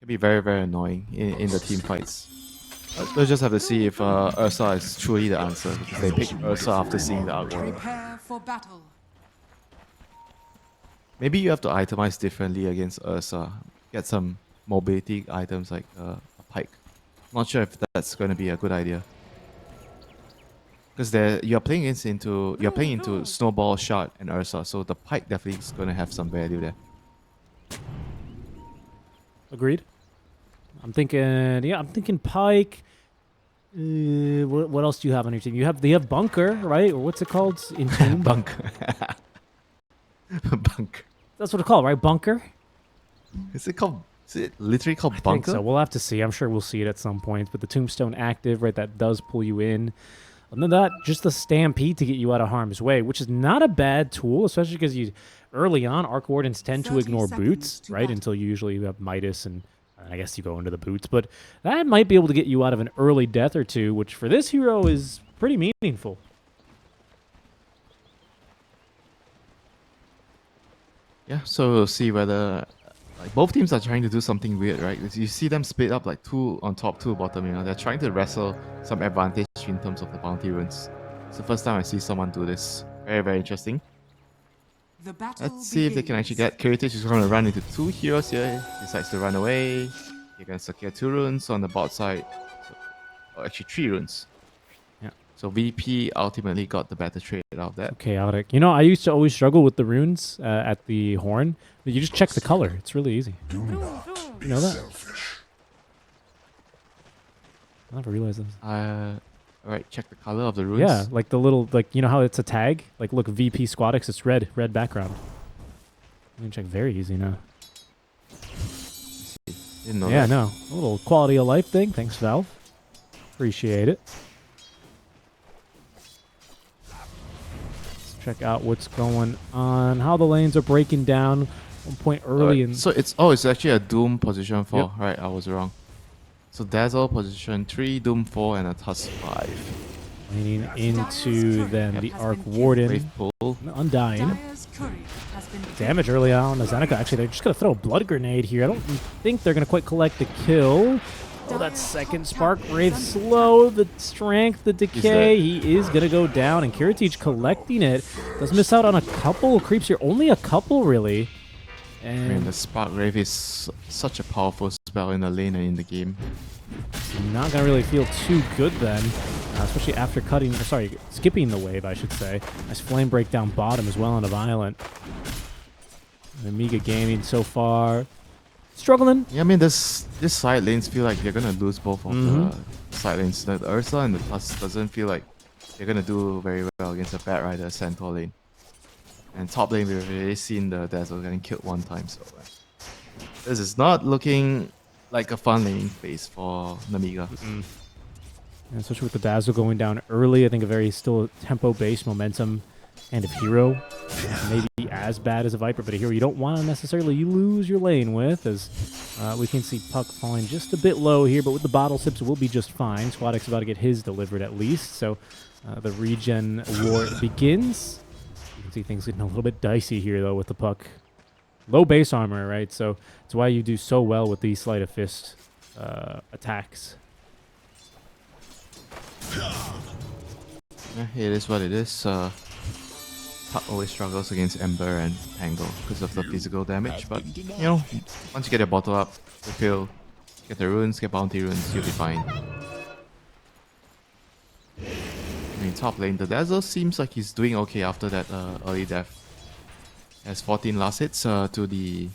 be very, very annoying in the team fights. We'll just have to see if Ursa is truly the answer, because they picked Ursa after seeing the Arc Warden. Prepare for battle. Maybe you have to itemize differently against Ursa. Get some mobility items like a pike. Not sure if that's going to be a good idea. Because you're playing into Snowball, Shard, and Ursa, so the pike definitely is going to have some value there. Agreed. I'm thinking pike. What else do you have on your team? They have bunker, right? Or what's it called in team? Bunker. Bunker. That's what it's called, right? Bunker. Is it literally called I bunker? think so. We'll have to see. I'm sure we'll see it at some point. But the tombstone active, right? That does pull you in. Other than that, just the stampede to get you out of harm's way, which is not a bad tool, especially because early on, Arc Wardens tend to ignore boots, right? Until you usually have Midas, and I guess you go into the boots. But that might be able to get you out of an early death or two, which for this hero is pretty meaningful. Yeah, so we'll see whether both teams are trying to do something weird, right? You see them split up like 2 on top, 2 bottom. They're trying to wrestle some advantage in terms of the bounty runes. It's the first time I see someone do this. Very, very interesting. Let's see if they can actually get. Curitage is going to run into 2 heroes here. Decides to run away. You're going to secure 2 runes on the bot side. Or actually 3 runes. Yeah. So VP ultimately got the better trade out of that. Chaotic. I used to always struggle with the runes at the horn. But you just check the color. It's really easy. Do not be You know that? selfish. I never realized this. Alright, check the color of the runes. Yeah, like the little, you know how it's a tag? Like, look, VP Squadix, it's red background. You can check very easy now. Didn't know Yeah, that. no. A little quality of life thing. Thanks, Valve. Appreciate it. Let's check out what's going on, how the lanes are breaking down. 1 point early. Alright, so it's actually a Doom position 4. Yep. Right, I was wrong. So Dazzle position 3, Doom 4, and a Tusk 5. Leaning into then the Arc Warden. Wave pull. Undying. Damage early on. Zeneca, actually, they're just going to throw a blood grenade here. I don't think they're going to quite collect the kill. Oh, that second Spark Wraith slow. The strength, the decay. He is going to go down. And Kiritich collecting it. Does miss out on a couple creeps here. Only a couple, really. And Man, the Spark Wraith is such a powerful spell in the lane and in the game. not going to really feel too good then. Especially after skipping the wave, I should say. Nice flame break down bottom as well on a Violent. Nemiga gaming so far. Struggling. Yeah, I mean, this side lanes feel like they're going to lose both of the side lanes. The Ursa and the Tusk doesn't feel like they're going to do very well against a Bat Rider Centaur lane. And top lane, we've already seen the Dazzle getting killed 1 time, so this is not looking like a fun laning phase for Nemiga. And especially with the Dazzle going down early, I think a very still tempo-based momentum kind of hero. Maybe as bad as a Viper, but a hero you don't want to necessarily lose your lane with, as we can see Puck falling just a bit low here, but with the bottle sips we'll be just fine. Squadix about to get his delivered at least, so the regen war begins. You can see things getting a little bit dicey here though with the Puck. Low base armor, right? So it's why you do so well with these sleight of fist attacks. Yeah, it is what it is. Puck always struggles against Ember and Tangle because of the physical damage, but once you get your bottle up, refill, get the runes, get bounty runes, you'll be fine. I mean, top lane, the Dazzle seems like he's doing okay after that early death. Has 14 last hits to the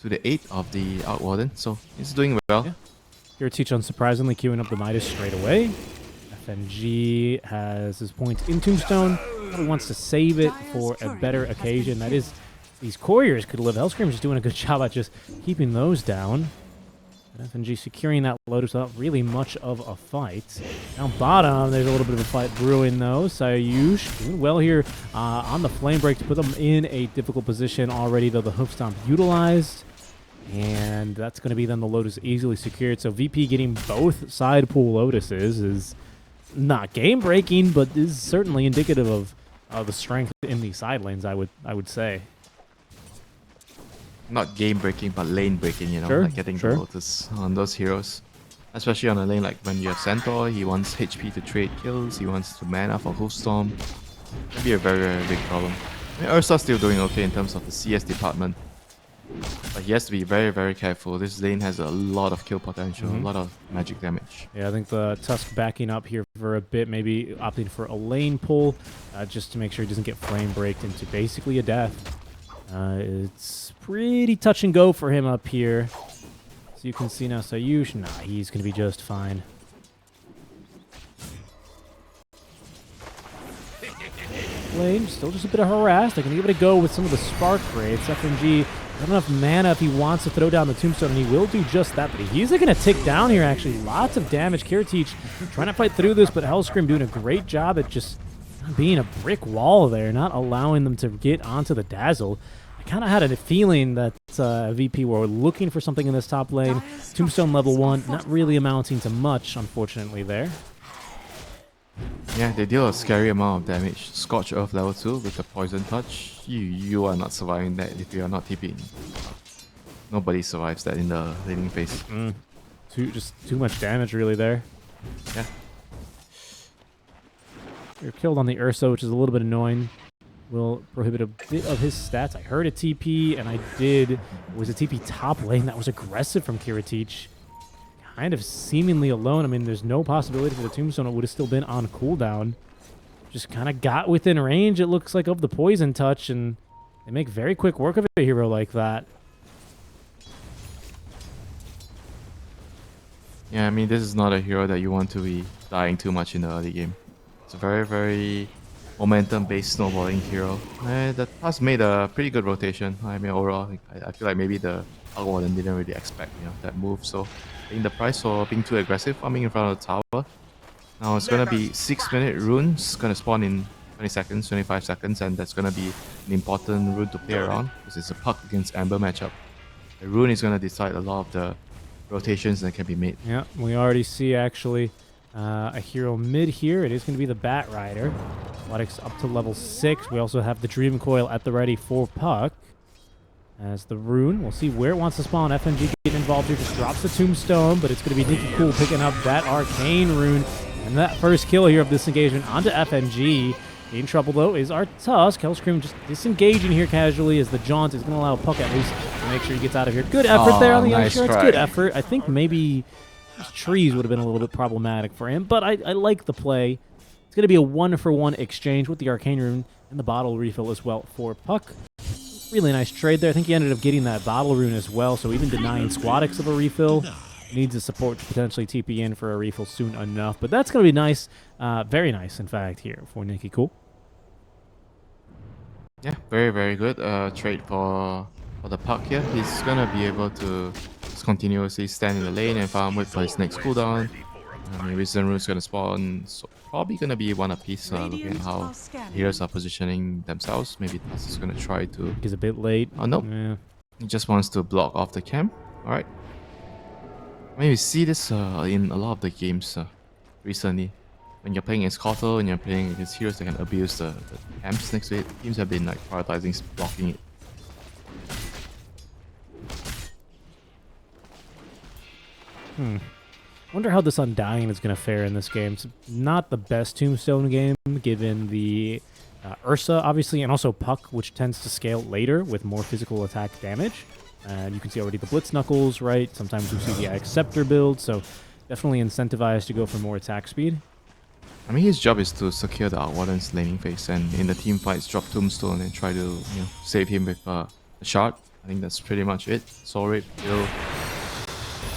8 of the Arc Warden, so he's doing well. Yeah. Kiritich unsurprisingly queuing up the Midas straight away. FNG has his points in Tombstone. Probably wants to save it for a better occasion. That is, these couriers could live. Hellscream is doing a good job at just keeping those down. And FNG securing that Lotus without really much of a fight. Down bottom, there's a little bit of a fight brewing though. Sayush doing well here on the flame break to put them in a difficult position already, though the hoof stomp utilized. And that's going to be then the Lotus easily secured. So VP getting both side pool Lotuses is not game breaking, but is certainly indicative of the strength in the side lanes, I would say. not game breaking, but lane breaking, you know, Sure, like getting the Lotus on those heroes. Especially on a lane like when you have Centaur, he wants HP to trade kills, he wants to mana for Hoofstorm. That'd be a very, very big problem. I mean, Ursa's still doing okay in terms of the CS department. But he has to be very, very careful. This lane has a lot of kill potential, a lot of magic damage. Yeah, I think the Tusk backing up here for a bit, maybe opting for a lane pull, just to make sure he doesn't get flame breaked into basically a death. It's pretty touch and go for him up here. So you can see now Sayush, nah, he's going to be just fine. Flame, still just a bit of harassed. They're going to give it a go with some of the Spark Wraiths. FNG, not enough mana if he wants to throw down the Tombstone, and he will do just that. But he's going to tick down here, actually. Lots of damage. Kiritich trying to fight through this, but Hellscream doing a great job at just being a brick wall there, not allowing them to get onto the Dazzle. I kind of had a feeling that VP were looking for something in this top lane. Tombstone level 1, not really amounting to much, unfortunately, there. Yeah, they deal a scary amount of damage. Scorch Earth level 2 with the Poison Touch. You are not surviving that if you are not TPing. Nobody survives that in the laning phase. Just too much damage, really, there. Yeah. You're killed on the Ursa, which is a little bit annoying. Will prohibit a bit of his stats. I heard a TP, and I did. It was a TP top lane that was aggressive from Kiritich. Kind of seemingly alone. I mean, there's no possibility for the Tombstone. It would have still been on cooldown. Just kind of got within range, it looks like, of the Poison Touch, and they make very quick work of a hero like that. Yeah, I mean, this is not a hero that you want to be dying too much in the early game. It's a very, very momentum-based snowballing hero. The Tusk made a pretty good rotation. I mean, overall, I feel like maybe the Warden didn't really expect, you know, that move. So, paying the price for being too aggressive, farming in front of the tower. Now it's gonna be 6-minute runes, gonna spawn in 20 seconds, 25 seconds, and that's gonna be an important rune to play around because it's a Puck against Amber matchup. The rune is gonna decide a lot of the rotations that can be made. Yeah, we already see actually a hero mid here. It is going to be the Bat Rider. Athletics up to level 6. We also have the Dream Coil at the ready for Puck. As the rune, we'll see where it wants to spawn. FNG getting involved here, just drops the Tombstone, but it's going to be Nikki Cool picking up that Arcane rune. And that first kill here of this engagement onto FNG. In trouble, though, is our Tusk. Hellscream just disengaging here casually as the Jaunt is going to allow Puck at least to make sure he gets out of here. Good effort there on the insurance. Good effort. I think maybe those trees would have been a little bit problematic for him, but I like the play. It's going to be a 1-for-1 exchange with the Arcane Rune and the bottle refill as well for Puck. Really nice trade there. I think he ended up getting that bottle rune as well, so even denying Squadix of a refill, needs the support to potentially TP in for a refill soon enough. But that's going to be nice. Very nice, in fact, here for Nikki Cool. Yeah, very, very good trade for the Puck here. He's going to be able to just continuously stand in the lane and farm, wait for his next cooldown. Wisdom Rune's going to spawn, so probably going to be one apiece, looking at how heroes are positioning themselves. Maybe Tusk is going to try to... He's a bit late. Oh, no. Yeah. He just wants to block off the camp. Alright. I mean, we see this in a lot of the games recently. When you're playing against Kotal and you're playing against heroes that can abuse the camps next to it, teams have been like prioritizing blocking it. Wonder how this Undying is going to fare in this game. It's not the best Tombstone game, given the Ursa, obviously, and also Puck, which tends to scale later with more physical attack damage. And you can see already the Blitz Knuckles, right? Sometimes you see the Acceptor build, so definitely incentivized to go for more attack speed. I mean, his job is to secure the Outwarden's laning phase, and in the team fights, drop Tombstone and try to, save him with a shard. I think that's pretty much it. Soul Rape,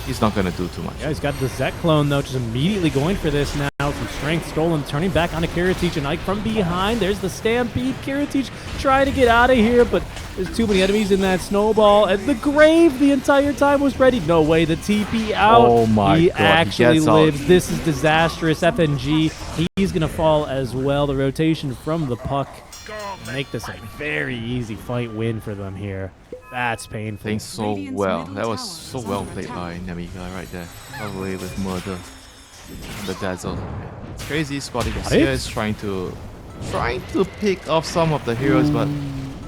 he's not gonna do too much. Yeah, he's got the Zet clone though, just immediately going for this now. Some strength stolen, turning back onto Kiritich and Ike from behind. There's the Stampede. Kiritich trying to get out of here, but there's too many enemies in that snowball. And the Grave the entire time was ready. No way, the TP out. Oh my he god, actually lives. This is disastrous. FNG, he's gonna fall as well. The rotation from the Puck make this a very easy fight win for them here. That's painful. Playing so well. That was so well played by Nemiga right there. Probably with murder. The Dazzle. It's crazy. Scotty Garcia is trying to pick off some of the heroes, but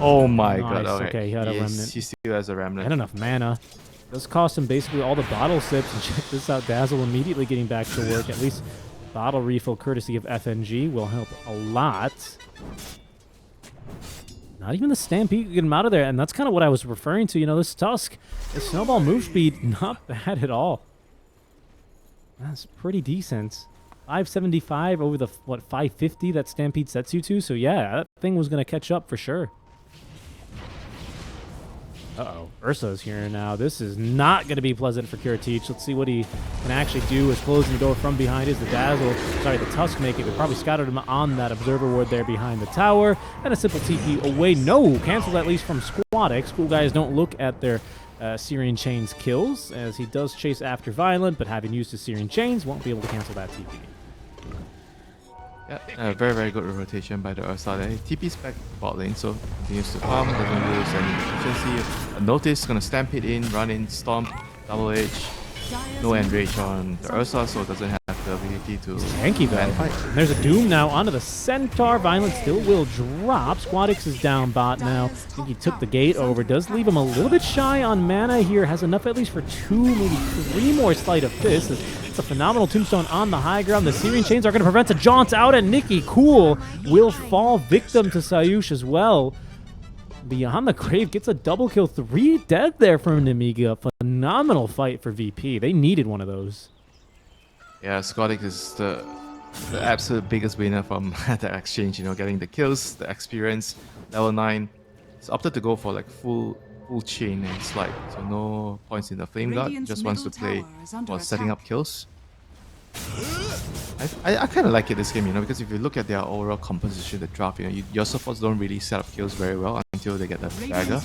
Oh my Nice. god. Okay, he had a remnant. He still has a remnant. And enough mana. Does cost him basically all the bottle sips. And check this out, Dazzle immediately getting back to work. At least bottle refill courtesy of FNG will help a lot. Not even the Stampede can get him out of there. And that's kind of what I was referring to. You know, this Tusk, the snowball move speed, not bad at all. That's pretty decent. 575 over the, what, 550 that Stampede sets you to. So yeah, that thing was going to catch up for sure. Uh-oh, Ursa's here now. This is not going to be pleasant for Kurateach. Let's see what he can actually do. As closing the door from behind is the Dazzle. Sorry, the Tusk making. We probably scouted him on that Observer Ward there behind the tower. And a simple TP away. No, canceled at least from Squadix. Cool guys don't look at their Syrian Chains kills, as he does chase after Violent, but having used his Syrian Chains, won't be able to cancel that TP. Yeah, very, very good rotation by the Ursa there. TP's back bot lane, so continues to farm, doesn't lose any efficiency. A Notice, gonna stamp it in, run in, stomp, double edge. No enrage on the Ursa, so it doesn't have the ability to tanky though. fight. There's a Doom now onto the Centaur. Violent still will drop. Squadix is down bot now. I think he took the gate over. Does leave him a little bit shy on mana here. Has enough at least for 2, maybe 3 more Sleight of Fist. It's a phenomenal tombstone on the high ground. The Syrian Chains are going to prevent a jaunt out, and Nikki Cool will fall victim to Sayush as well. Beyond the Grave gets a double kill. 3 dead there from Nemiga. Phenomenal fight for VP. They needed one of those. Yeah, Squadix is the absolute biggest winner from the exchange, you know, getting the kills, the experience, level 9. He's opted to go for like full chain and slide, so no points in the Flame Guard, just wants to play for setting up kills. I kind of like it this game, you know, because if you look at their overall composition, the draft, you know, your supports don't really set up kills very well until they get the dagger.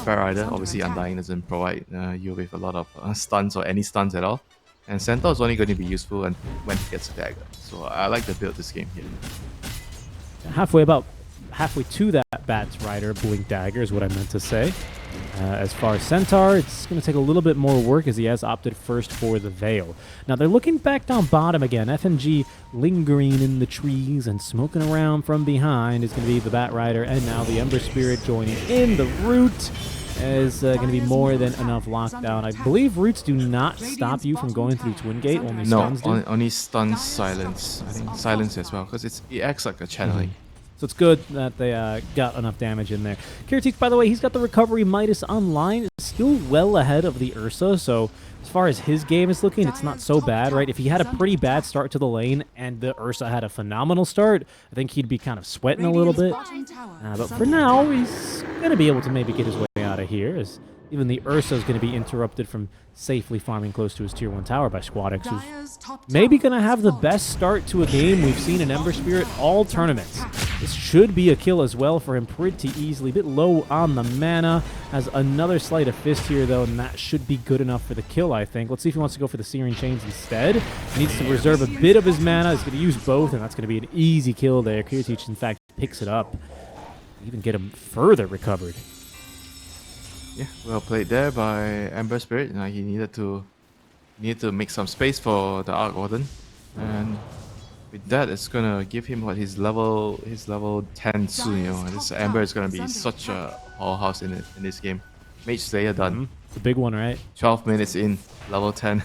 Fair Rider, obviously Undying doesn't provide you with a lot of stuns or any stuns at all. And Centaur is only going to be useful when he gets a dagger. So I like the build this game here. Halfway to that Bats Rider Blink Dagger is what I meant to say. As far as Centaur, it's going to take a little bit more work as he has opted first for the Veil. Now they're looking back down bottom again. FNG lingering in the trees and smoking around from behind is going to be the Bat Rider, and now the Ember Spirit joining in. The Root is going to be more than enough lockdown. I believe Roots do not stop you from going through Twin Gate, only stuns do. No, only stuns, silence. I think silence as well, because it acts like a channeling. So it's good that they got enough damage in there. Kurateach, by the way, he's got the Recovery Midas online. It's still well ahead of the Ursa, so as far as his game is looking, it's not so bad, right? If he had a pretty bad start to the lane and the Ursa had a phenomenal start, I think he'd be kind of sweating a little bit. But for now, he's going to be able to maybe get his way out of here, as even the Ursa is going to be interrupted from safely farming close to his tier 1 tower by Squadix, who's maybe going to have the best start to a game we've seen in Ember Spirit all tournaments. This should be a kill as well for him pretty easily. A bit low on the mana. Has another Sleight of Fist here, though, and that should be good enough for the kill, I think. Let's see if he wants to go for the Syrian Chains instead. He needs to reserve a bit of his mana. He's going to use both, and that's going to be an easy kill there. Kurateach, in fact, picks it up. Even get him further recovered. Yeah, well played there by Ember Spirit. He needed to make some space for the Arc Warden, and with that, it's gonna give him what his level 10 soon. You know, this Ember is gonna be such a powerhouse in this game. Mage Slayer done. It's a big one, right? 12 minutes in, level 10.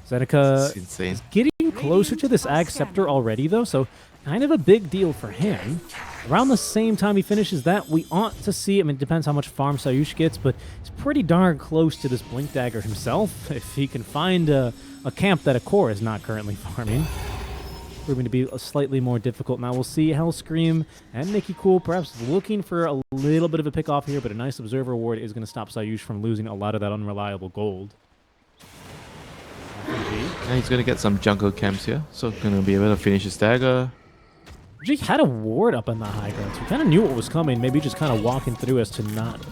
Zeneca insane. is getting closer to this Ag Scepter already, though, so kind of a big deal for him. Around the same time he finishes that, we ought to see, I mean, it depends how much farm Sayush gets, but he's pretty darn close to this Blink Dagger himself, if he can find a camp that a core is not currently farming. Proving to be slightly more difficult. Now we'll see Hellscream and Nikki Cool perhaps looking for a little bit of a pick off here, but a nice Observer Ward is going to stop Sayush from losing a lot of that unreliable gold. And he's going to get some jungle camps here, so going to be able to finish his dagger. He had a ward up on the high ground, so he kind of knew what was coming. Maybe just kind of walking through as to not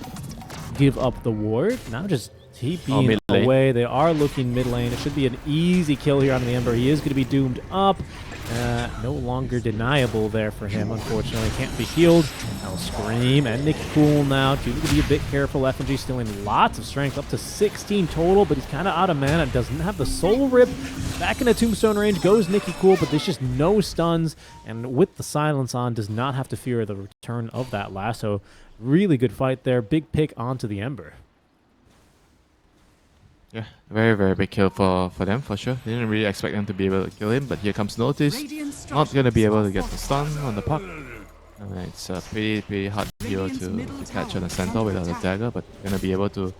give up the ward. Now just TPing away. They are looking mid lane. It should be an easy kill here on the Ember. He is going to be doomed up. No longer deniable there for him, unfortunately. Can't be healed. I'll scream. And Nicky Cool now. Do need to be a bit careful. FNG stealing lots of strength, up to 16 total, but he's kind of out of mana. Doesn't have the Soul Rip. Back into Tombstone range goes Nicky Cool, but there's just no stuns. And with the silence on, does not have to fear the return of that lasso. Really good fight there. Big pick onto the Ember. Yeah, very, very big kill for them, for sure. They didn't really expect them to be able to kill him, but here comes Notice. Not going to be able to get the stun on the puck. It's a pretty hard hero to catch on a centaur without a dagger, but going to be able to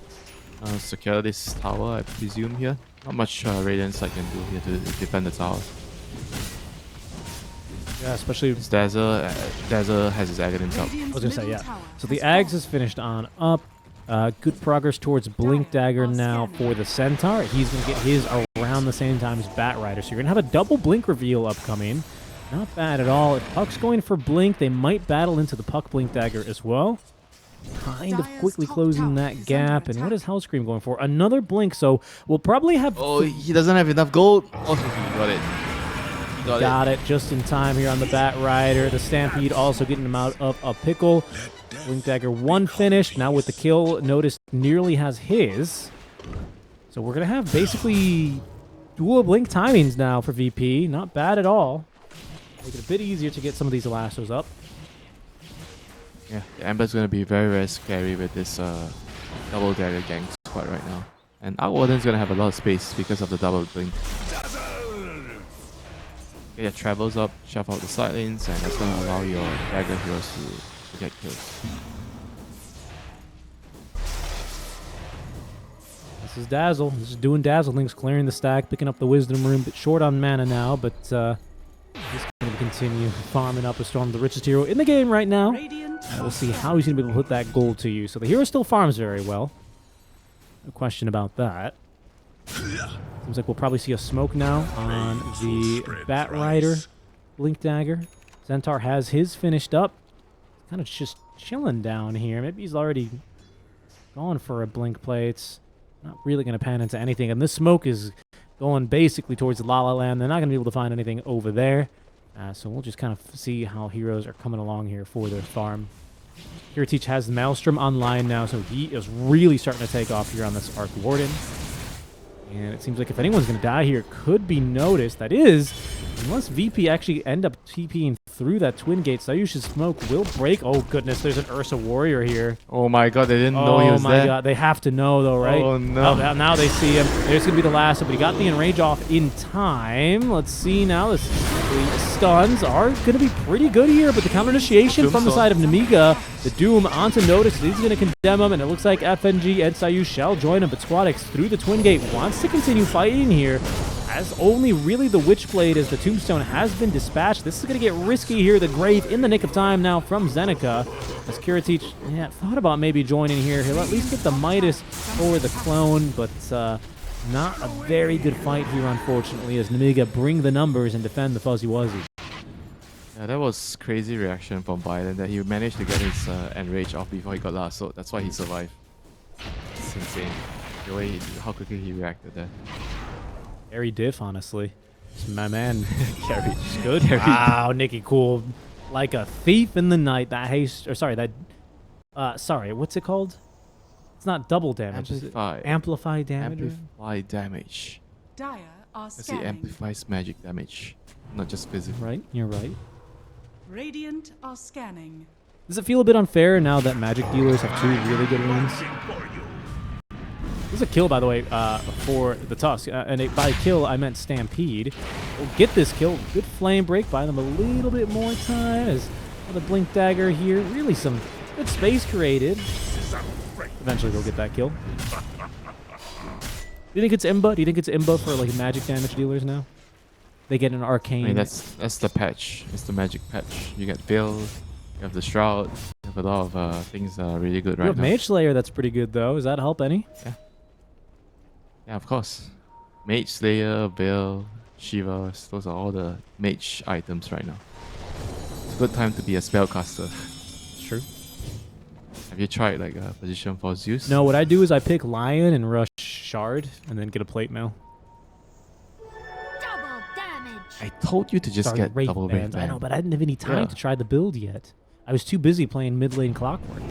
secure this tower, I presume, here. Not much Radiant Sight can do here to defend the tower. Yeah, especially... Dazzle has his Aghanim up. I was going to say, yeah. So the Ags is finished on up. Good progress towards Blink Dagger now for the Centaur. He's going to get his around the same time as Bat Rider. So you're going to have a double Blink reveal upcoming. Not bad at all. If Puck's going for Blink, they might battle into the Puck Blink Dagger as well. Kind of quickly closing that gap. And what is Hellscream going for? Another Blink, so we'll probably have... Oh, he doesn't have enough gold. Oh, he got it. Got it just in time here on the Bat Rider. The Stampede also getting him out of a pickle. Blink Dagger 1 finished. Now with the kill, Notice nearly has his. So we're going to have basically dual Blink timings now for VP. Not bad at all. Make it a bit easier to get some of these lassos up. Yeah, the Ember's going to be very, very scary with this double Dagger gang squad right now. And our Warden's going to have a lot of space because of the double Blink. Yeah, travels up, shove out the side lanes, and that's going to allow your Dagger heroes to get kills. This is Dazzle. This is doing Dazzle things, clearing the stack, picking up the Wisdom Rune. Bit short on mana now, but he's going to continue farming up a Storm, the richest hero in the game right now. We'll see how he's going to be able to put that gold to use. So the hero still farms very well. No question about that. Seems like we'll probably see a smoke now on the Bat Rider Blink Dagger. Centaur has his finished up. Kind of just chilling down here. Maybe he's already going for a Blink play. It's not really going to pan into anything. And this smoke is going basically towards La La Land. They're not going to be able to find anything over there. So we'll just kind of see how heroes are coming along here for their farm. Kiritich has Maelstrom online now, so he is really starting to take off here on this Arc Warden. And it seems like if anyone's going to die here, it could be Noticed. That is, unless VP actually end up TPing through that Twin Gate, Sayush's smoke will break. Oh, goodness, there's an Ursa Warrior here. Oh, my God, they didn't know he was there. Oh, my God, they have to know, though, right? Oh, no. Now they see him. There's going to be the last, but he got the enrage off in time. Let's see now. The stuns are going to be pretty good here, but the counter initiation from the side of Nemiga, the Doom onto Notice. He's going to condemn him, and it looks like FNG and Sayush shall join him, but Squadix through the Twin Gate wants to continue fighting here, as only really the Witchblade as the Tombstone has been dispatched. This is going to get risky here. The Grave in the nick of time now from Zeneca. As Kiritich thought about maybe joining here. He'll at least get the Midas or the Clone, but not a very good fight here, unfortunately, as Nemiga bring the numbers and defend the Fuzzy Wuzzy. Yeah, that was crazy reaction from Biden that he managed to get his enrage off before he got lassoed. That's why he survived. It's insane. The way how quickly he reacted there. Very diff, honestly. It's my man. Carried. Good. Wow, Nicky Cool. Like a thief in the night. That haste, or sorry, that, sorry, what's it called? It's not double damage. Amplify. Amplify damage? Amplify damage. Dire are That's scanning. the amplifies magic damage, not just physical. Right, you're right. Radiant are scanning. Does it feel a bit unfair now that magic dealers have 2 really good ones? This is a kill, by the way, for the Tusk. And by kill, I meant Stampede. We'll get this kill. Good flame break. Buy them a little bit more time. As the Blink Dagger here. Really some good space created. Eventually they'll get that kill. Do you think it's Imba? Do you think it's Imba for like magic damage dealers now? They get an arcane. I mean, that's the patch. It's the magic patch. You get Veil, you have the Shroud, you have a lot of things that are really good right now. You have Mage Slayer that's pretty good though. Does that help any? Yeah. Yeah, of course. Mage Slayer, Veil, Shiva, those are all the mage items right now. It's a good time to be a spellcaster. It's true. Have you tried like a position for Zeus? No, what I do is I pick Lion and rush Shard and then get a plate mail. Double damage. I told you to just Sorry, get Wraith double Bands. Wraith I Band. know, but I didn't have any time Yeah. to try the build yet. I was too busy playing mid lane Clockwork.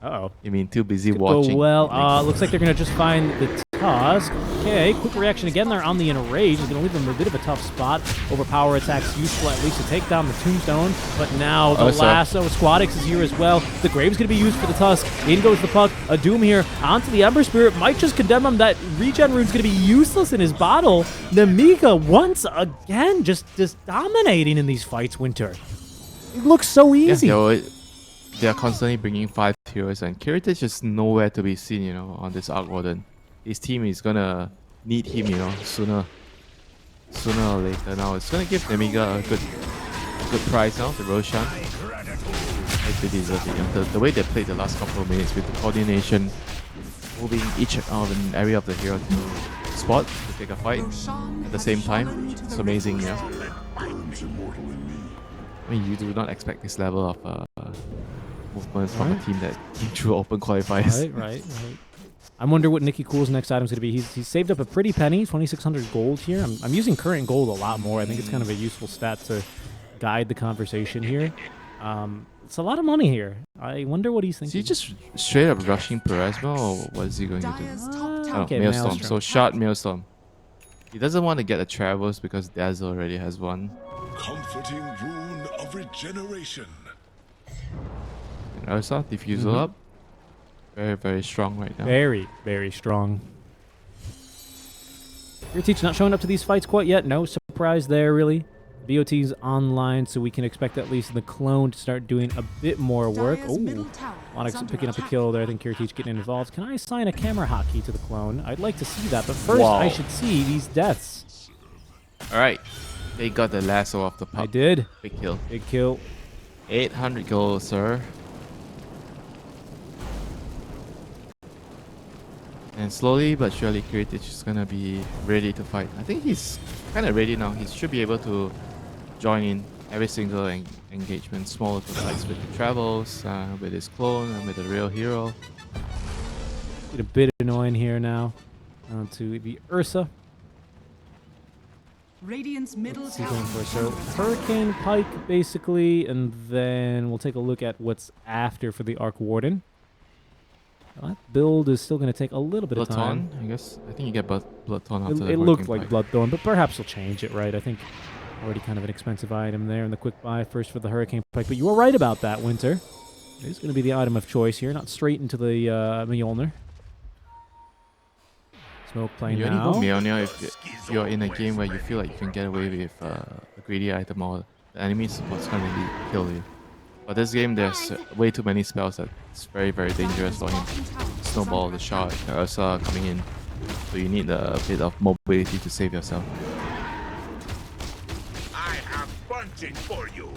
Uh-oh. You mean too busy Could watching? go well. Looks like they're going to just find the Tusk. Okay, quick reaction again there on the Enrage. Is going to leave them a bit of a tough spot. Overpower attack's useful at least to take down the Tombstone. But now the lasso. Squadix is here as well. The Grave's going to be used for the Tusk. In goes the Puck. A Doom here onto the Ember Spirit. Might just condemn him. That regen rune's going to be useless in his bottle. Nemiga once again just dominating in these fights, Winter. It looks so easy. Yeah, they're constantly bringing 5 heroes, and Kiritich is nowhere to be seen, on this Arc Warden. His team is gonna need him, sooner or later. Now it's gonna give Nemiga a good prize now, the Roshan. They deserve it. The way they played the last couple of minutes with the coordination, moving each out of an area of the hero to spot to take a fight at the same time. It's amazing, yeah. I mean, you do not expect this level of movement from a team that came through open qualifiers. Right. I wonder what Nicky Cool's next item's going to be. He's saved up a pretty penny, 2,600 gold here. I'm using current gold a lot more. I think it's kind of a useful stat to guide the conversation here. It's a lot of money here. I wonder what he's thinking. Is he just straight up rushing Peresma, or what is he going to do? Okay, Maelstrom. Maelstrom. So shot Maelstrom. He doesn't want to get the Travels because Dazzle already has one. Comforting rune of regeneration. And Ursa, Diffusal up. Very, very strong right now. Very, very strong. Your teach not showing up to these fights quite yet. No surprise there, really. BOT's online, so we can expect at least the clone to start doing a bit more work. Oh, Onyx picking up a kill there. I think Kiritich getting involved. Can I assign a camera hotkey to the clone? I'd like to see that, but first I should see these deaths. Alright. They got the lasso off the pup. I did. Big kill. Big kill. 800 gold, sir. And slowly but surely, Kiritich is gonna be ready to fight. I think he's kind of ready now. He should be able to join in every single engagement, small little fights with the Travels, with his clone, and with the real hero. Get a bit annoying here now. On to the Ursa. Radiant's middle What's he tower. going for? So Hurricane Pike, basically, and then we'll take a look at what's after for the Arc Warden. That build is still going to take a little bit of time. Bloodthorn, I guess. I think you get Bloodthorn after the It looked Hurricane like Pike. Bloodthorn, but perhaps we'll change it, right? I think already kind of an expensive item there in the quick buy first for the Hurricane Pike. But you were right about that, Winter. It is going to be the item of choice here, not straight into the Mjolnir. Smoke playing You only now. go Mjolnir if you're in a game where you feel like you can get away with a greedy item or the enemy support's going to kill you. But this game, there's way too many spells that it's very, very dangerous for him. Snowball, the shot, the Ursa coming in. So you need a bit of mobility to save yourself. I have bunting for you.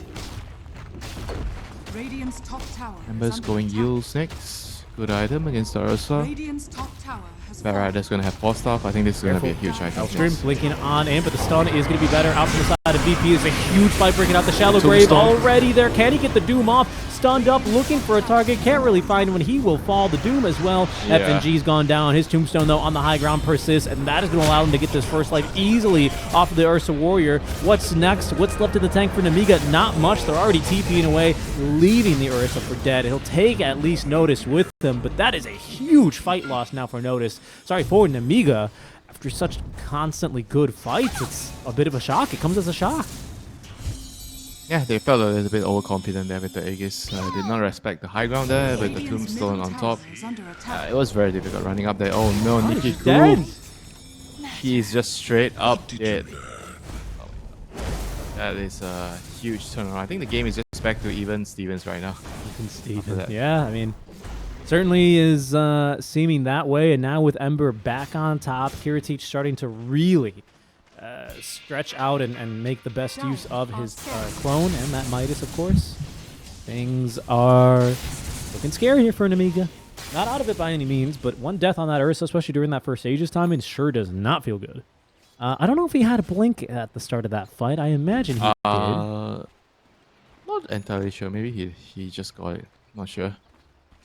Radiant's top tower. Ember's is under going attack. Yules next. Good item against the Ursa. Radiant's top tower has Bad Rider's going to have 4 staff. I think this is going to be a huge item. Stream blinking on in, but the stun is going to be better out from the side of VP. It's a huge fight breaking out the Shallow Grave already there. Can he get the Doom off? Stunned up, looking for a target. Can't really find when he will fall. The Doom as well. Yeah. FNG's gone down. His Tombstone, though, on the high ground persists, and that is going to allow him to get this first life easily off of the Ursa Warrior. What's next? What's left of the tank for Nemiga? Not much. They're already TPing away, leaving the Ursa for dead. He'll take at least Notice with them, but that is a huge fight loss now for Notice. Sorry, for Nemiga. After such constantly good fights, it's a bit of a shock. It comes as a shock. Yeah, they felt a little bit overconfident there with the Aegis. Did not respect the high ground there with the Radiant's Tombstone middle on tower top. is under attack. It was very difficult running up there. Oh no, Nicky He's dead. Cool. He's just straight up dead. That is a huge turnaround. I think the game is just back to even Stevens right now. After that. Yeah, I mean, certainly is seeming that way. And now with Ember back on top, Kiritich starting to really stretch out and make the best use of his clone and that Midas, of course. Things are looking scary here for Nemiga. Not out of it by any means, but one death on that Ursa, especially during that first Aegis time, it sure does not feel good. I don't know if he had a blink at the start of that fight. I imagine he did. Not entirely sure. Maybe he just got it. Not sure.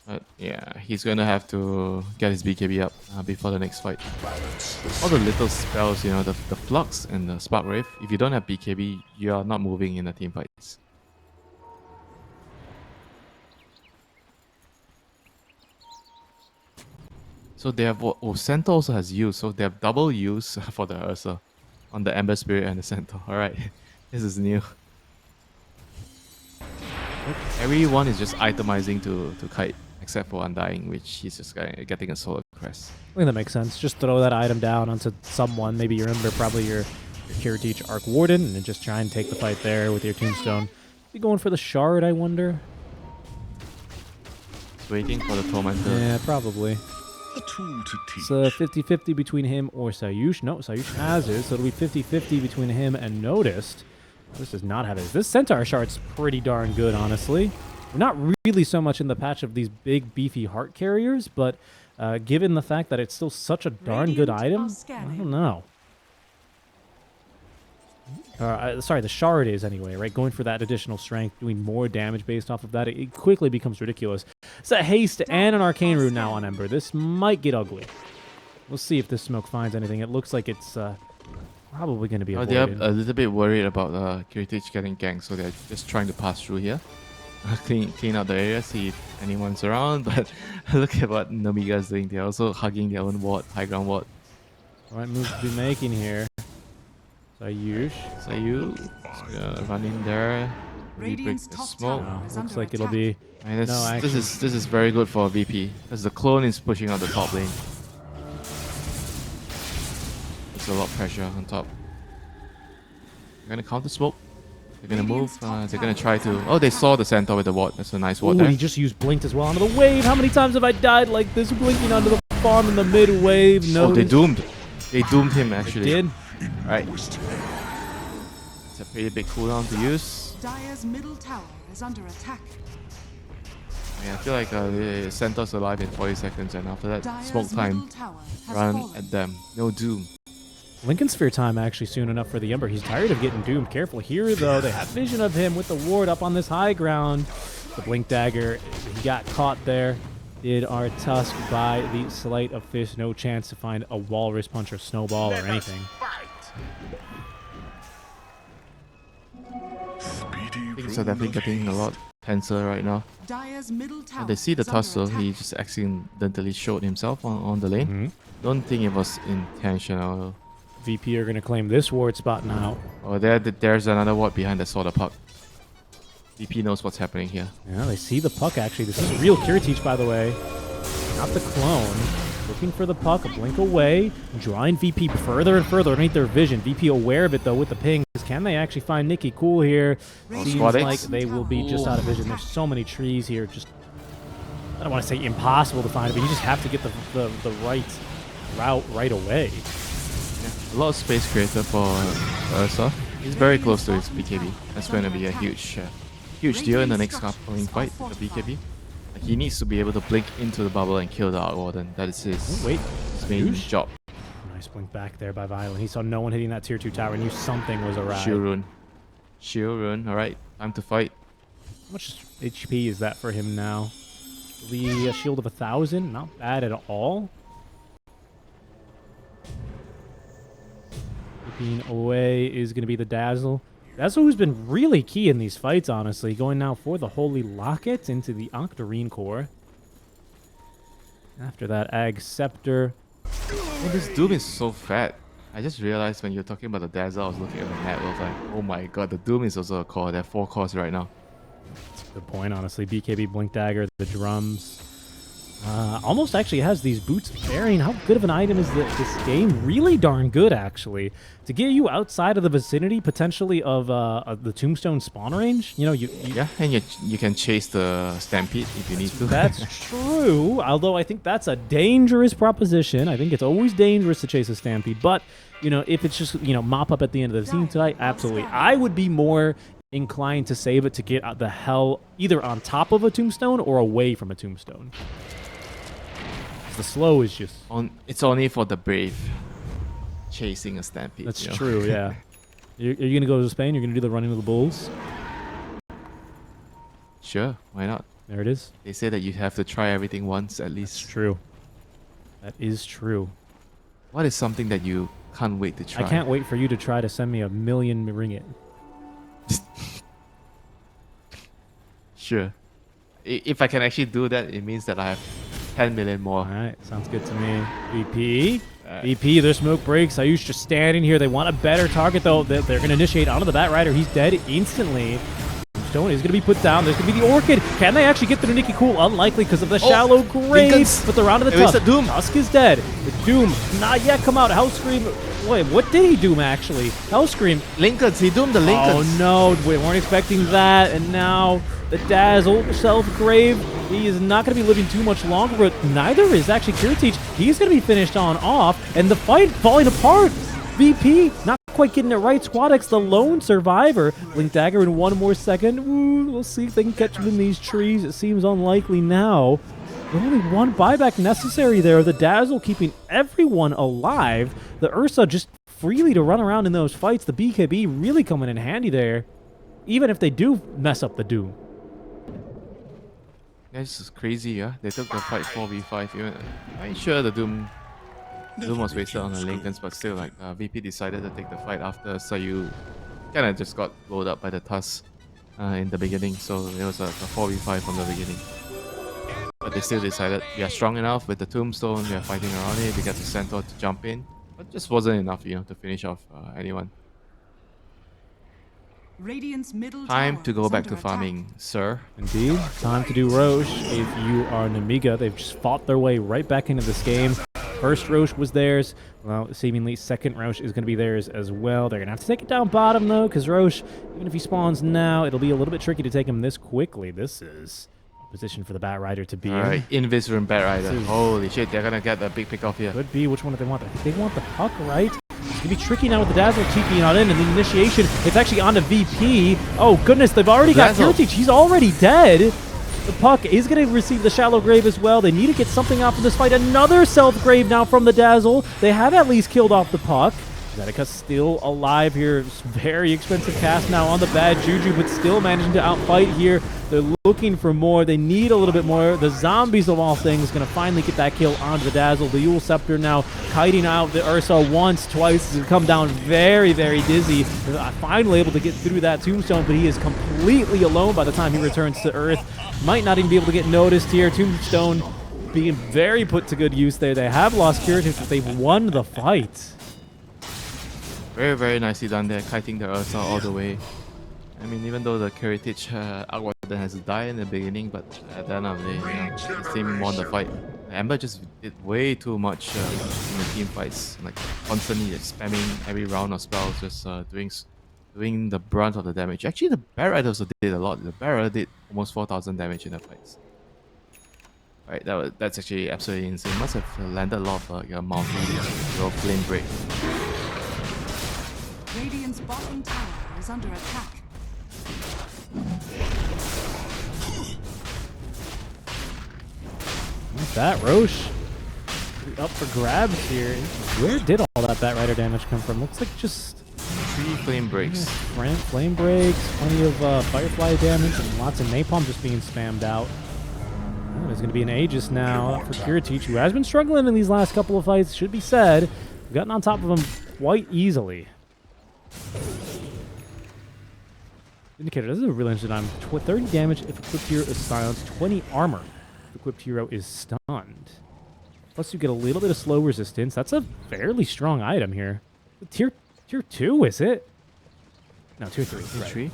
But yeah, he's gonna have to get his BKB up before the next fight. All the little spells, you know, the Flux and the Spark Wave, if you don't have BKB, you are not moving in the team fights. So they have, oh, Centaur also has use, so they have double use for the Ursa on the Ember Spirit and the Centaur. Alright, this is new. Everyone is just itemizing to kite, except for Undying, which he's just getting a solar crest. I think that makes sense. Just throw that item down onto someone, maybe your Ember, probably your Cure Teach Arc Warden, and then just try and take the fight there with your Tombstone. You going for the Shard, I wonder? Just waiting for the Tormentor. Yeah, probably. A tool to teach. It's a 50-50 between him or Sayush. No, Sayush has it, so it'll be 50-50 between him and Noticed. This does not have it. This Centaur Shard's pretty darn good, honestly. We're not really so much in the patch of these big, beefy heart carriers, but given the fact that it's still such a darn good item, I don't know. Sorry, the Shard is anyway, right? Going for that additional strength, doing more damage based off of that, it quickly becomes ridiculous. It's a haste and an Arcane Rune now on Ember. This might get ugly. We'll see if this smoke finds anything. It looks like it's probably going to be avoided. They're a little bit worried about Kiritich getting ganked, so they're just trying to pass through here. Clean out the area, see if anyone's around, but look at what Nemiga's doing. They're also hugging their own ward, high ground ward. Right move to be making here. Sayush. Sayush, run in there. Maybe break the smoke. Looks like it'll be... And no, this is very good for VP, because the clone is pushing out the top lane. There's a lot of pressure on top. They're gonna counter smoke. They're gonna move. They're gonna try to... Oh, they saw the Centaur with the ward. That's a nice ward there. He just used Blinked as well onto the wave. How many times have I died like this, blinking onto the farm in the mid wave? No. Oh, they doomed. They doomed him, actually. They did? Right. It's a pretty big cooldown to use. Dire's middle tower is under attack. Yeah, I feel like the Centaur's alive in 40 seconds, and after that, Dire's smoke time. middle tower has Run fallen. at them. No doom. Lincoln Sphere time actually soon enough for the Ember. He's tired of getting doomed. Careful here, though. They have vision of him with the ward up on this high ground. The Blink Dagger, he got caught there. Did our Tusk by the Sleight of Fist. No chance to find a Walrus Punch or Snowball or anything. Things are definitely getting a lot tenser right now. Dire's middle tower They see the is under tussle. attack. He just accidentally showed himself on the lane. Don't think it was intentional. VP are going to claim this ward spot now. Oh, there's another ward behind that saw the puck. VP knows what's happening here. Yeah, they see the puck, actually. This is a real Cure Teach, by the way. Not the clone. Looking for the puck, a blink away. Drawing VP further and further underneath their vision. VP aware of it, though, with the pings. Can they actually find Nikki Cool here? Seems like they will be just out of vision. There's so many trees here. Just, I don't want to say impossible to find it, but you just have to get the right route right away. A lot of space created for Ursa. He's very close to his BKB. That's going to be a huge deal in the next upcoming fight with the BKB. He needs to be able to blink into the bubble and kill the Arc Warden. That is his main job. Nice blink back there by Violent. He saw no one hitting that tier 2 tower and knew something was awry. Shield rune. Alright, time to fight. How much HP is that for him now? The shield of 1,000? Not bad at all. Keeping away is going to be the Dazzle. Dazzle who's been really key in these fights, honestly. Going now for the Holy Locket into the Octarine Core. After that, Ag Scepter. Oh, this Doom is so fat. I just realized when you're talking about the Dazzle, I was looking at the map. I was like, oh my god, the Doom is also a core. There are 4 cores right now. That's a good point, honestly. BKB, Blink Dagger, the drums. Almost actually has these boots bearing. How good of an item is this game? Really darn good, actually. To get you outside of the vicinity, potentially, of the Tombstone spawn range. You know, yeah, and you can chase the Stampede if you need to. That's true, although I think that's a dangerous proposition. I think it's always dangerous to chase a Stampede, but, you know, if it's just, you know, mop up at the end of the scene tonight, absolutely. I would be more inclined to save it to get the hell either on top of a Tombstone or away from a Tombstone. The slow is just... It's only for the brave chasing a Stampede. That's true, yeah. You're going to go to Spain? You're going to do the running of the bulls? Sure, why not? There it is. They say that you have to try everything once at It's least. true. That is true. What is something that you can't wait to try? I can't wait for you to try to send me 1,000,000 ringgit. Sure. If I can actually do that, it means that I have 10 million more. All right, sounds good to me. VP. VP, their smoke breaks. Ayush just standing here. They want a better target, though. They're going to initiate onto the Bat Rider. He's dead instantly. Stone is going to be put down. There's going to be the Orchid. Can they actually get through Nikki Cool? Unlikely because of the shallow grave. Lincoln's- But they're onto the It was Tusk. the Doom. Tusk is dead. The Doom not yet come out. Hellscream. Wait, what did he Doom, actually? Hellscream. Lincolns, he doomed the Lincolns. Oh, no. We weren't expecting that. And now the Dazzle, Self-Grave. He is not going to be living too much longer, but neither is actually Kirtich. He's going to be finished on off, and the fight falling apart. VP not quite getting it right. Squadex, the lone survivor. Blink Dagger in one more second. Ooh, we'll see if they can catch him in these trees. It seems unlikely now. Only one buyback necessary there. The Dazzle keeping everyone alive. The Ursa just freely to run around in those fights. The BKB really coming in handy there, even if they do mess up the Doom. This is crazy, yeah. They took the fight 4v5. Even I'm sure the Doom was wasted on the Lincolns, but still, like VP decided to take the fight after Sayu kind of just got blowed up by the Tusk in the beginning. So it was a 4v5 from the beginning. But they still decided we are strong enough with the Tombstone. We are fighting around it. We got the Centaur to jump in, but just wasn't enough, to finish off anyone. Radiant's middle Time tower to go is back under to attack. farming, sir. Indeed. Time to do Roche. If you are Nemiga, they've just fought their way right back into this game. First Roche was theirs. Well, seemingly second Roche is going to be theirs as well. They're going to have to take it down bottom, though, because Roche, even if he spawns now, it'll be a little bit tricky to take him this quickly. This is a position for the Bat Rider to be in. Alright, Invis room Bat Rider. This is- Holy shit, they're gonna get the big pick off here. Could be. Which one do they want? I think they want the Puck, right? It's going to be tricky now with the Dazzle TP not in, and the initiation, it's actually on to VP. Oh, goodness, they've already got Dazzle. Kirtich. He's already dead. The Puck is going to receive the Shallow Grave as well. They need to get something out from this fight. Another Self-Grave now from the Dazzle. They have at least killed off the Puck. Zedeka's still alive here. It's very expensive cast now on the bad Juju, but still managing to outfight here. They're looking for more. They need a little bit more. The zombies, of all things, going to finally get that kill onto the Dazzle. The Yule Scepter now kiting out the Ursa once, twice. To come down very, very dizzy. Finally able to get through that Tombstone, but he is completely alone by the time he returns to Earth. Might not even be able to get noticed here. Tombstone being very put to good use there. They have lost Kirtich, but they've won the fight. Very, very nicely done there, kiting the Ursa all the way. I mean, even though the Kiritich Aquaden has died in the beginning, but at the end of the day, the team won the fight. Amber just did way too much in the team fights, like constantly spamming every round of spells, just doing the brunt of the damage. Actually, the Bat Rider also did a lot. The Bat Rider did almost 4,000 damage in the fights. Right, that's actually absolutely insane. Must have landed a lot of multi-roll flame break. Radiant's bottom tower is under attack. That Roche up for grabs here. Where did all that Bat Rider damage come from? Looks like just 3 flame breaks. flame breaks, plenty of Firefly damage, and lots of Napalm just being spammed out. Oh, there's going to be an Aegis now for Kiritich, who has been struggling in these last couple of fights, should be said. We've gotten on top of him quite easily. Indicator, this is a really interesting item. 30 damage if equipped hero is silenced, 20 armor if equipped hero is stunned. Plus you get a little bit of slow resistance. That's a fairly strong item here. Tier 2, is it? No, tier 3. Tier Right. 3?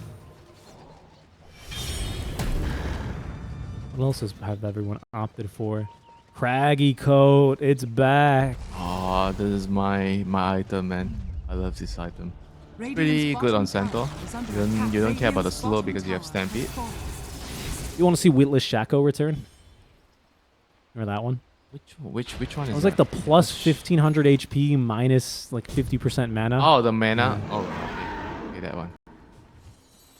What else have everyone opted for? Craggy coat, it's back. Oh, this is my item, man. I love this item. Radiant's Pretty good bottom on Centaur. tower is under You attack. don't care about the Radiant's slow bottom because you have tower Stampede. has fallen. You want to see Witless Shaco return? Remember that one? Which one is It was like the plus 1500 HP minus like 50% mana. Oh, the mana. Oh, okay, that one.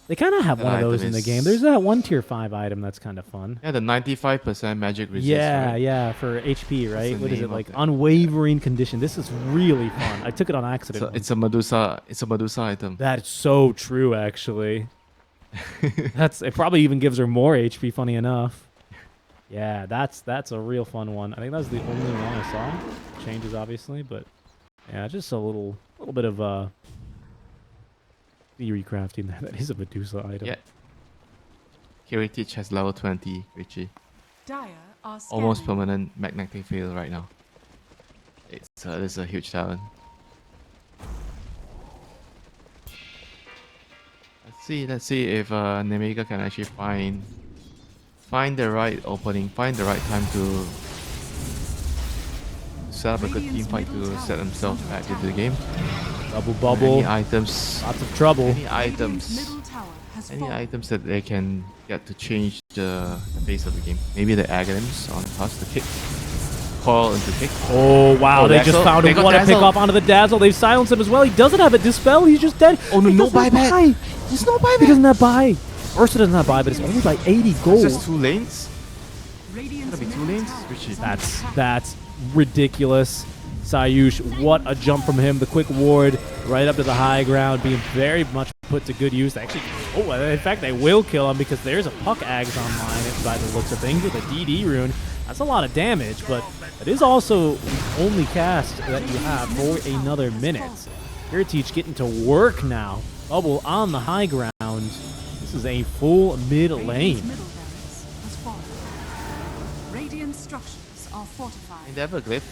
They kind of have That one of those item in the is- game. There's that one tier 5 item that's kind of fun. Yeah, the 95% magic resist. Yeah, right? yeah, for HP, right? the What is name it of like? that? Unwavering condition. This is really fun. I took it on accident. once. It's a Medusa. It's a Medusa item. That's so true, actually. It probably even gives her more HP. Funny enough. Yeah, that's a real fun one. I think that's the only one I saw. Changes obviously, but yeah, just a little bit of theory crafting there. That is a Medusa item. Yeah. Heritage has level 20, Richie. Dire are Almost scanning. permanent magnetic field right now. It's a huge talent. Let's see if Nemiga can actually find the right opening, find the right time to set up a good team fight to set themselves back into the game. Double bubble. Any items? Lots of trouble. Any Radiant's items? middle tower has Any fallen. items that they can get to change the face of the game? Maybe the agonyms on us, the kick, coil into kick. Oh wow, Oh, they Dazzle. just found They him. got What a Dazzle. pick off onto the Dazzle. They've silenced him as well. He doesn't have a dispel. He's just dead. Oh no, He no doesn't have buyback. buy. There's no buyback. He doesn't have buy. Ursa doesn't have buy, but it's only by 80 gold. It's just 2 lanes. Radiant's Gonna be 2 middle lanes, tower Richie. is under That's attack. ridiculous. Sayush, what a jump from him. The quick ward right up to the high ground, being very much put to good use. They actually, in fact, they will kill him because there's a Puck Ags online by the looks of things with a DD rune. That's a lot of damage, but it is also the only cast that you have for another minute. Heritage getting to work now. Bubble on the high ground. This is a full mid Radiant's lane. middle barracks has fallen. Radiant structures are fortified. Can they have a glyph?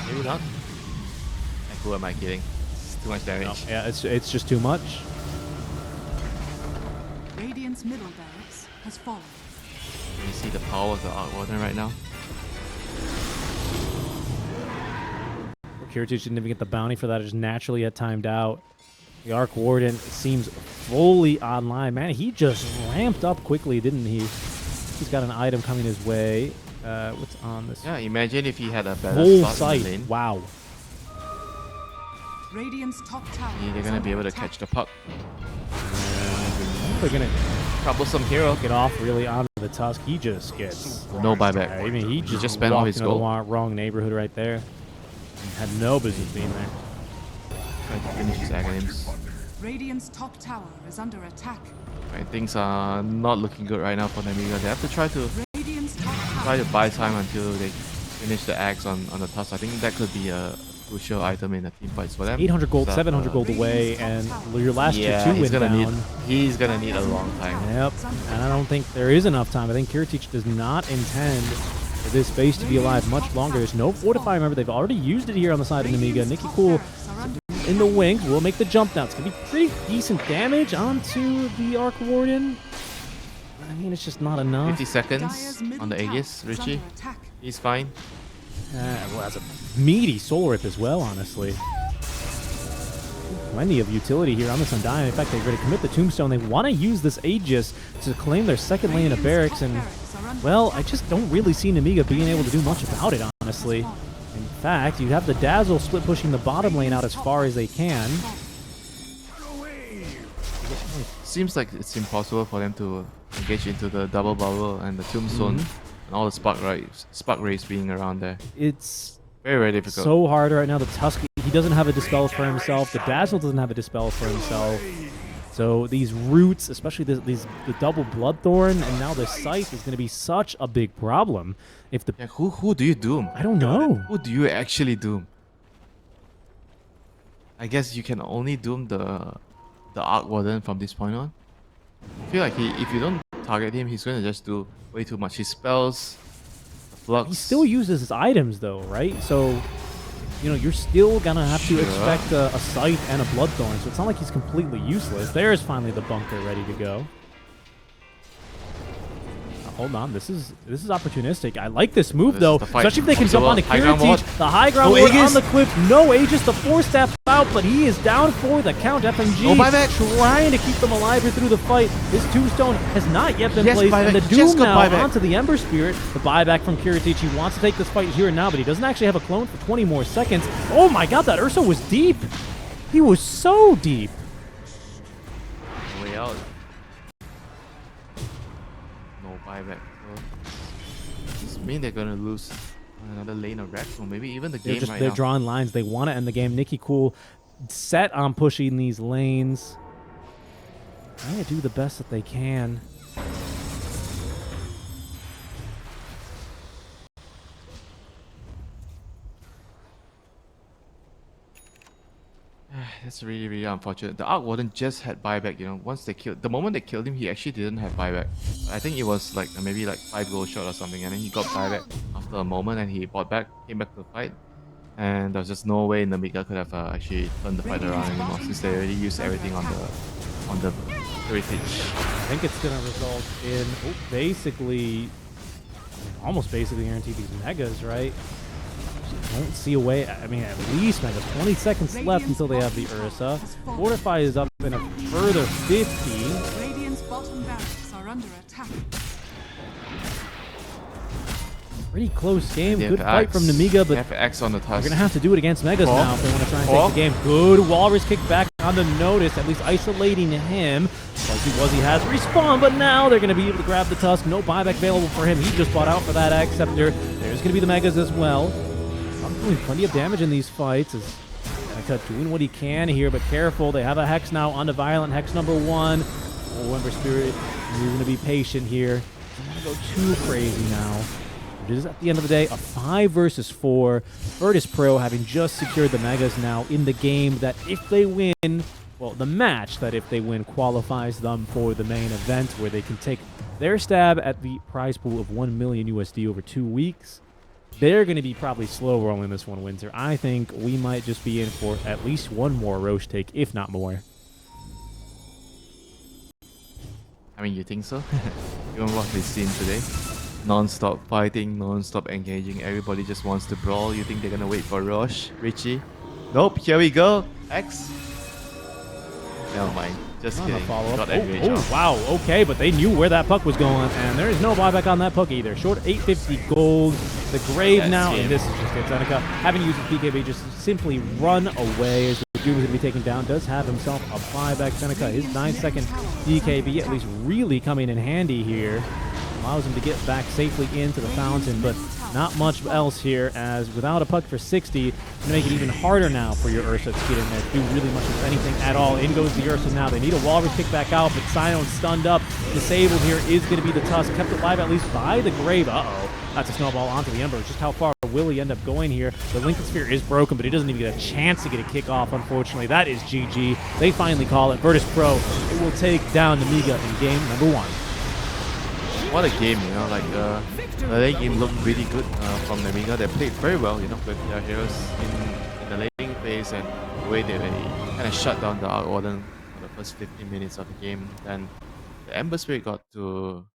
Maybe not. Like, who am I kidding? It's too much damage. No, yeah, it's just too much. Radiant's middle barracks has fallen. Can you see the power of the Arc Warden right now? Heritage didn't even get the bounty for that. It just naturally had timed out. The Arc Warden seems fully online. Man, he just ramped up quickly, didn't he? He's got an item coming his way. What's on this? Yeah, imagine if he had a better Full slot in the sight. lane. Wow. Radiant's top tower. They're is gonna be under able to attack. catch the puck. They're going to Troublesome hero. get off really onto the Tusk. He just gets... No buyback. I mean, he just spent all walked his into the gold. wrong neighborhood right there. And had no business being there. Trying to finish his agonyms. Radiant's top tower is under attack. Right, things are not looking good right now for Nemiga. They have to try Radiant's top tower. to buy time until they finish the axe on the Tusk. I think that could be a crucial item in the team fights for them. 800 gold, So, 700 gold away, and your last yeah, two he's win gonna down. he's gonna need a long time. Yep, and I don't think there is enough time. I think Heritage does not intend for this base to be alive much longer. There's no Fortify. Remember, they've already used it here on the side of Nemiga. Nikki Cool in the wings will make the jump now. It's going to be pretty decent damage onto the Arc Warden. I mean, it's just not enough. 50 seconds Dire's middle on the tower Aegis, is Richie. under attack. He's fine. Well, that's a meaty Soul Rip as well, honestly. Plenty of utility here on this Undying. In fact, they're going to commit the Tombstone. They want to use this Aegis to claim their second lane of barracks, and well, I just don't really see Nemiga being able to do much about it, honestly. In fact, you have the Dazzle split pushing the bottom lane out as far as they can. Seems like it's impossible for them to engage into the double bubble and the tombstone and all the spark rays being around there. It's Very difficult. so hard right now. The Tusk, he doesn't have a Dispel for himself. The Dazzle doesn't have a Dispel for himself. So these roots, especially the double Bloodthorn and now the Scythe is going to be such a big problem. If the Yeah, who do you doom? I don't know. Who do you actually doom? I guess you can only doom the Arc Warden from this point on. I feel like if you don't target him, he's going to just do way too much. His spells, the flux. He still uses his items though, right? So, you know, you're still gonna have to Sure. expect a Scythe and a Bloodthorn. So it's not like he's completely useless. There's finally the bunker ready to go. Hold on, this is opportunistic. I like this move This though, is the fight. especially if they can jump onto High ground Heritage. ward. The high ground No ward on Aegis. the cliff. No Aegis, the 4-step out, but he is down for the count. FMG No buyback. trying to keep them alive here through the fight. This Tombstone has not yet been Yes, placed, and the buyback. Just Doom got now buyback. onto the Ember Spirit. The buyback from Heritage. He wants to take this fight here and now, but he doesn't actually have a clone for 20 more seconds. Oh my god, that Ursa was deep. He was so deep. Way out. No buyback. Does this mean they're gonna lose another lane of Rex, or maybe even the game right They're now? drawing lines. They want to end the game. Nikki Cool set on pushing these lanes. Trying to do the best that they can. That's really, really unfortunate. The Arc Warden just had buyback, you know. The moment they killed him, he actually didn't have buyback. I think it was like maybe like 5 gold shot or something, and then he got buyback after a moment, and he bought back, came back to the fight, and there was just no way Nemiga could have actually turned the fight around anymore since they already used everything on the heritage. I think it's going to result in basically, almost basically guarantee these megas, right? Don't see a way. I mean, at least megas. 20 seconds left until they have the Ursa. Fortify is up in a further 50. Radiant's bottom barracks are under attack. Pretty close game. They Good have fight Axe. from Nemiga, They but have Axe on the they're task. going to have to do it against megas now if they want to try and take the game. Good Walrus kick back on the notice, at least isolating him. He has respawn, but now they're going to be able to grab the Tusk. No buyback available for him. He just bought out for that Axe Scepter. There's going to be the megas as well. I'm doing plenty of damage in these fights. As Nemiga doing what he can here, but careful. They have a Hex now on the Violent. Hex number 1. Oh, Ember Spirit, you're going to be patient here. Don't want to go too crazy now. It is, at the end of the day, a 5 versus 4. Virtus.pro having just secured the megas now in the game that if they win, well, the match that if they win qualifies them for the main event where they can take their stab at the prize pool of 1 million USD over 2 weeks. They're going to be probably slow rolling this one, Winter. I think we might just be in for at least one more Roche take, if not more. I mean, you think so? Given what we've seen today? Non-stop fighting, non-stop engaging, everybody just wants to brawl. You think they're gonna wait for Roche, Richie? Nope, here we go. X. Never mind. Just kidding. Follow up. Got enraged off. Wow, okay, but they knew where that puck was going, and there is no buyback on that puck either. Short 850 gold. The Grave That's now, him. and this is just it. Seneca, having used his PKB, just simply run away as the Doom is going to be taken down. Does have himself a buyback. Seneca, his 9-second DKB at least really coming in handy here. Allows him to get back safely into the fountain, but not much else here, as without a puck for 60, it's going to make it even harder now for your Ursa to get in there to do really much of anything at all. In goes the Ursa now. They need a Walrus kick back out, but Sino stunned up. Disabled here is going to be the Tusk, kept alive at least by the Grave. Uh-oh. That's a snowball onto the Ember. Just how far will he end up going here? The Lincoln Sphere is broken, but he doesn't even get a chance to get a kick off, unfortunately. That is GG. They finally call it. Virtus.pro, it will take down Nemiga in game number 1. What a game, you know, like the late game looked really good from Nemiga. They played very well, you know, with their heroes in the laning phase, and the way they kind of shut down the Arc Warden for the first 15 minutes of the game. Then the Ember Spirit got to